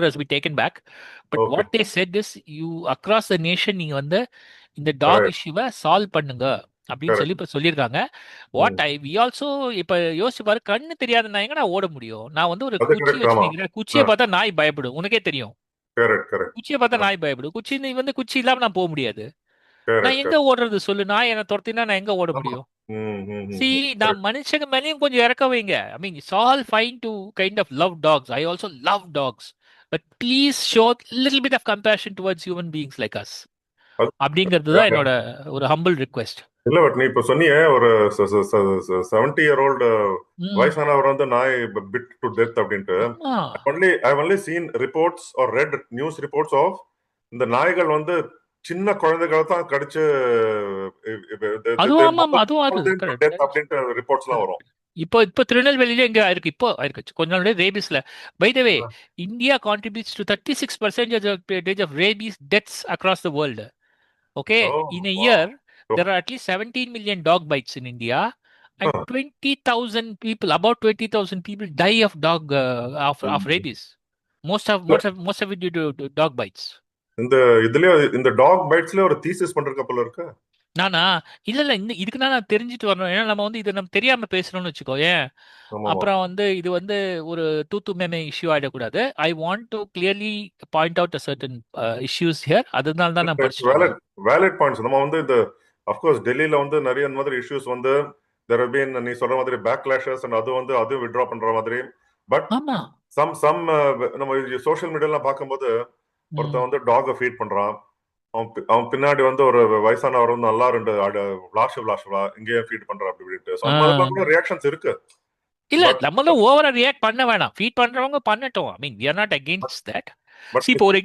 has been taken back. But okay. what they said is, you across the nation நீங்க வந்து இந்த talk correct. இஷ்யூவை solve பண்ணுங்க அப்படின்னு சொல்லி கரெக்ட். இப்ப சொல்லியிருக்காங்க. ம். வி ஆல்சோ இப்ப யோசிச்சு பாரு, கண்ணு தெரியாத நாய்ங்க நான் ஓட முடியும். நான் வந்து ஒரு அது குச்சி கரெக்ட். வச்சு ஆமா. நிக்கிறேன், குச்சியை பார்த்தா நாய் பயப்படும், உனக்கே தெரியும். கரெக்ட். கரெக்ட். குச்சியை பார்த்தா நாய் பயப்படும். குச்சி நீ வந்து குச்சி இல்லாம நான் போக முடியாது. நான் கரெக்ட். எங்க ஓடுறது சொல்லு? நாய் என்ன துரத்தினா நான் எங்க ஓட ஆமா. முடியும்? ம், ம், ம், சி, ம். நான் கரெக்ட். மனுஷங்க மேலேயும் கொஞ்சம் இறக்க வைங்க. I mean, it's all fine to kind of love dogs. I also love dogs. But please show little bit of compassion towards human beings like us. அது அப்படிங்கிறது தான் என்னோட ஒரு ஹம்பிள் ரிக்வெஸ்ட். இல்ல பட் நீ இப்ப சொன்னியே ஒரு 70-year-old ம். வயசானவர் வந்து நாய் பிட் டு டெத் அப்படின்ட்டு. ஆமா. I've only seen reports or read news reports of இந்த நாய்கள் வந்து சின்ன குழந்தைகளை தான் கடிச்சு அதுவும் ஆமாம், அதுவும் ஆகுது. டெத் அப்படின்ட்டு ரிப்போர்ட்ஸ் எல்லாம் வரும். இப்போ இப்போ திருநெல்வேலியில எங்க ஆயிருக்கு, இப்போ ஆயிருக்கு கொஞ்ச நாள் ரேபிஸ்ல. By the way, India contributes to 36% of rabies deaths across the world. Okay, oh in a wow. year, there are at least 17 million dog bites in India, and 20,000 people, about 20,000 people die of of rabies. Most of it due to dog bites. இந்த இதுலயே இந்த talk பைட்ஸ்ல ஒரு thesis பண்றதுக்கு போல இருக்கு. நானா? இல்ல இல்ல, இதுக்கு தான் நான் தெரிஞ்சுட்டு வரணும். ஏன்னா நம்ம வந்து இதை நம்ம தெரியாம பேசுறோம்னு வச்சுக்கோ ஏன். ஆமாமா. அப்புறம் வந்து இது வந்து ஒரு தூத்து மேமே இஷ்யூ ஆயிடக்கூடாது. I want to clearly point out a certain issues here. அதனால தான் நான் படிச்சுட்டு வரேன். Valid points. நம்ம வந்து இந்த அஃப்கோர்ஸ் டெல்லியில வந்து நிறைய இந்த மாதிரி இஷ்யூஸ் வந்து there have been நீ சொல்ற மாதிரி பேக்லாஷஸ் அண்ட் அது வந்து அதுவும் வித்ட்ரா பண்ற மாதிரி. பட் ஆமா. சம் சம் நம்ம சோஷியல் மீடியாலாம் பார்க்கும்போது ஒருத்தன் வந்து டாக ஃபீட் பண்றான். அவன் பின்னாடி வந்து ஒரு வயசானவர் வந்து நல்லா ரெண்டு விளாஷ் இங்கேயே ஃபீட் பண்றான் அப்படி இப்படின்ட்டு. So, அந்த மாதிரிலாம் கூட ரியாக்ஷன்ஸ் இருக்கு. இல்ல, பட் நம்மளும் ஓவரா ரியாக்ட் பண்ண வேணாம். ஃபீட் பண்றவங்க பண்ணட்டும். ஐ மீன், we are not against that. But See, இப்போ ஒரு